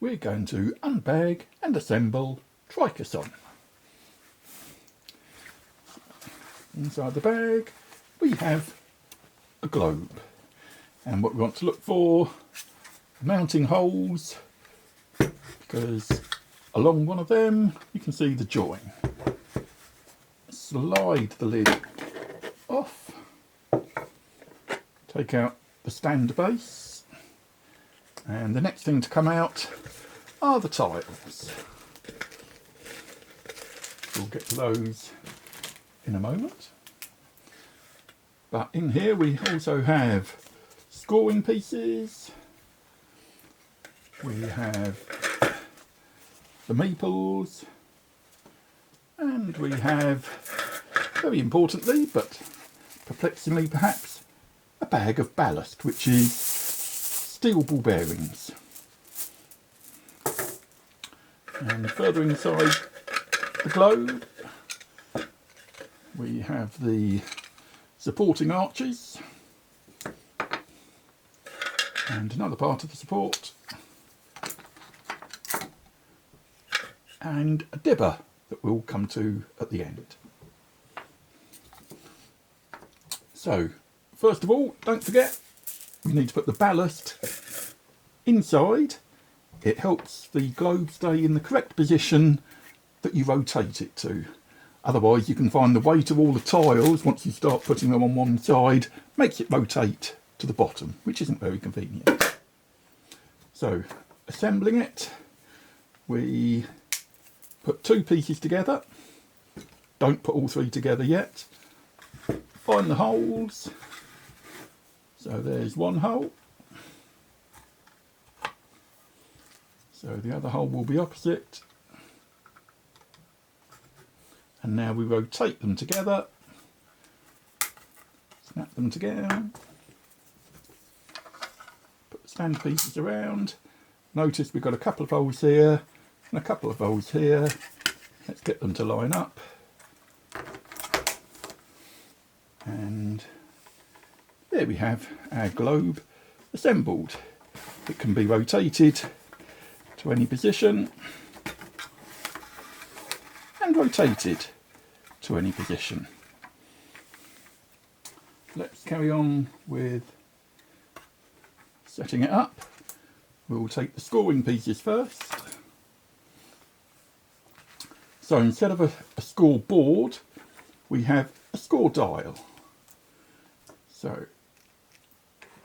we're going to unbag and assemble Tricassonne. Inside the bag we have a globe, and what we want to look for, mounting holes, because along one of them you can see the join. Slide the lid off, take out the stand base, and the next thing to come out are the tiles. We'll get to those in a moment. But in here we also have scoring pieces, we have the maples, and we have, very importantly but perplexingly perhaps, a bag of ballast, which is steel ball bearings. And further inside the globe we have the supporting arches and another part of the support and a dibber that we'll come to at the end. So first of all, don't forget, we need to put the ballast inside. It helps the globe stay in the correct position that you rotate it to. Otherwise you can find the weight of all the tiles, once you start putting them on one side, makes it rotate to the bottom, which isn't very convenient. So assembling it, we put two pieces together. Don't put all three together yet. Find the holes. So there's one hole. So the other hole will be opposite. And now we rotate them together. Snap them together. Put the stand pieces around. Notice we've got a couple of holes here and a couple of holes here. Let's get them to line up. And there we have our globe assembled. It can be rotated to any position and rotated to any position. Let's carry on with setting it up. We'll take the scoring pieces first. So instead of a score board, we have a score dial. So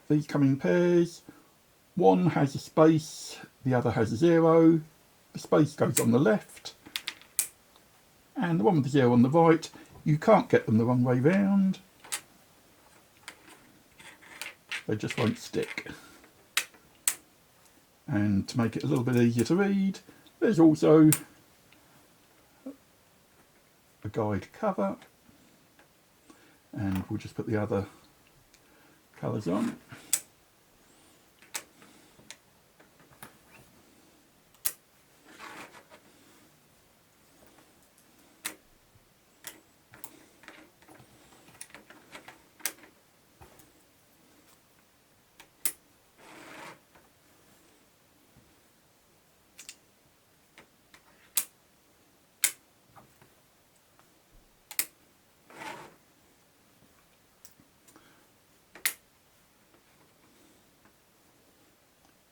these come in pairs. One has a space, the other has a 0. The space goes on the left, and the one with the 0 on the right. You can't get them the wrong way round. They just won't stick. And to make it a little bit easier to read, there's also a guide cover, and we'll just put the other colours on.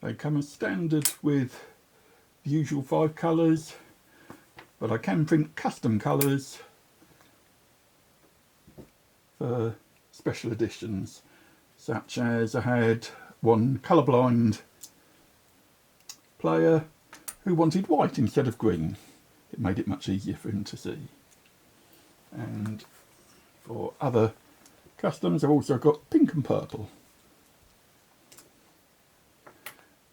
They come as standard with the usual 5 colours, but I can print custom colours for special editions, such as I had one colourblind player who wanted white instead of green. It made it much easier for him to see. And for other customs I've also got pink and purple.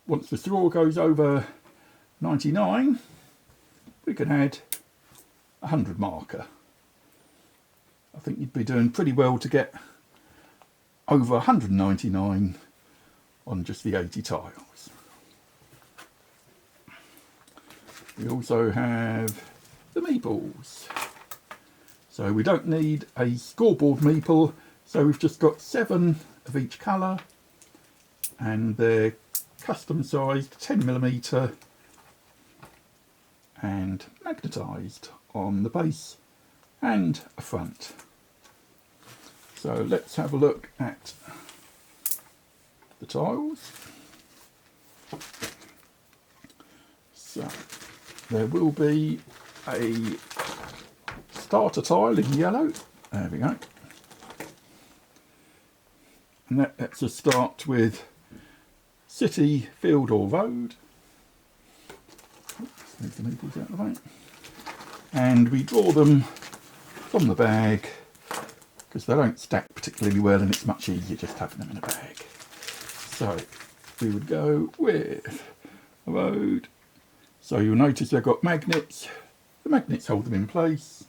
Once the straw goes over 99, we can add a 100 marker. I think you'd be doing pretty well to get over 199 on just the 80 tiles. We also have the meeples. So we don't need a scoreboard meeple, so we've just got 7 of each colour, and they're custom sized 10mm and magnetised on the base and a front. So let's have a look at the tiles. So there will be a starter tile in yellow. There we go. And that lets us start with city, field or road. Oops, move the meeples out of the way. And we draw them from the bag because they don't stack particularly well and it's much easier just having them in a bag. So we would go with a road. So you'll notice they've got magnets. The magnets hold them in place.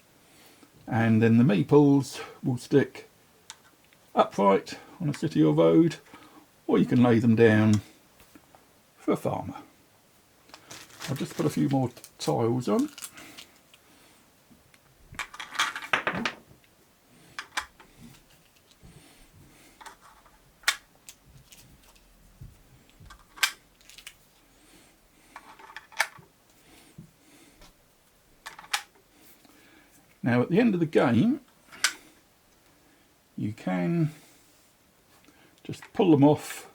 And then the meeples will stick upright on a city or road, or you can lay them down for a farmer. I'll just put a few more tiles on. Now at the end of the game, you can just pull them off,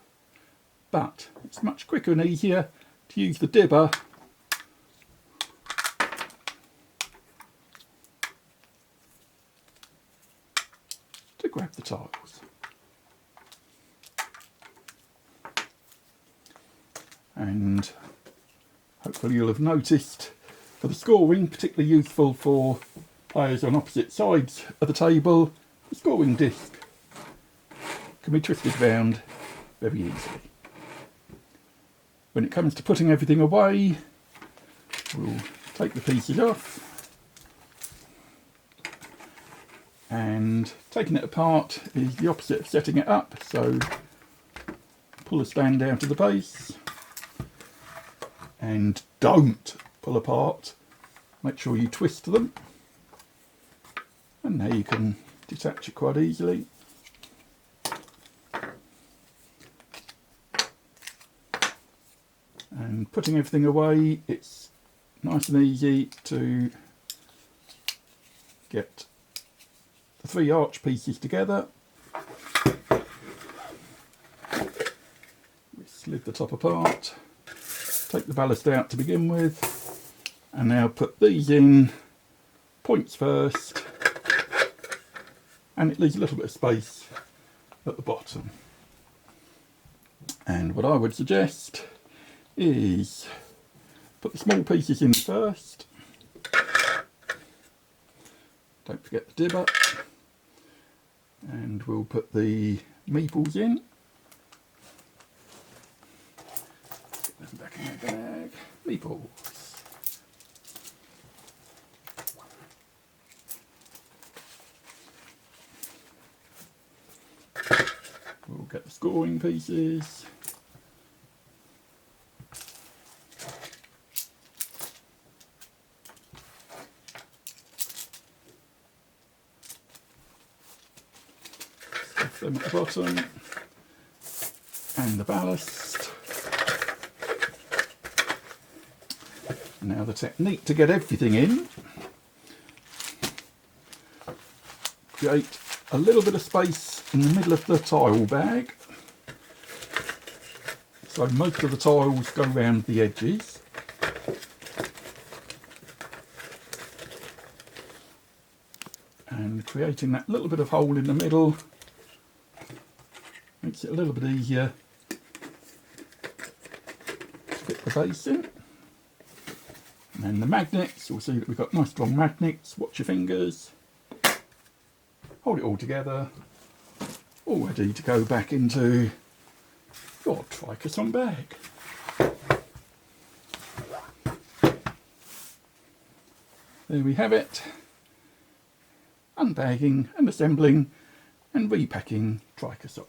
but it's much quicker and easier to use the dibber to grab the tiles. And hopefully you'll have noticed for the scoring, particularly useful for players on opposite sides of the table, the scoring disc can be twisted round very easily. When it comes to putting everything away, we'll take the pieces off, and taking it apart is the opposite of setting it up. So pull the stand down to the base and don't pull apart, make sure you twist them, and now you can detach it quite easily. And putting everything away, it's nice and easy to get the three arch pieces together. We slid the top apart, take the ballast out to begin with, and now put these in points first, and it leaves a little bit of space at the bottom. And what I would suggest is put the small pieces in first. Don't forget the dibber. And we'll put the meeples in. Get them back in the bag. Meeples. We'll get the scoring pieces. Stuff them at the bottom. And the ballast. Now the technique to get everything in. Create a little bit of space in the middle of the tile bag, so most of the tiles go around the edges. And creating that little bit of hole in the middle makes it a little bit easier to fit the base in. And then the magnets, you'll see that we've got nice strong magnets. Watch your fingers. Hold it all together, all ready to go back into your Tricassonne bag. There we have it. Unbagging and assembling and repacking Tricassonne.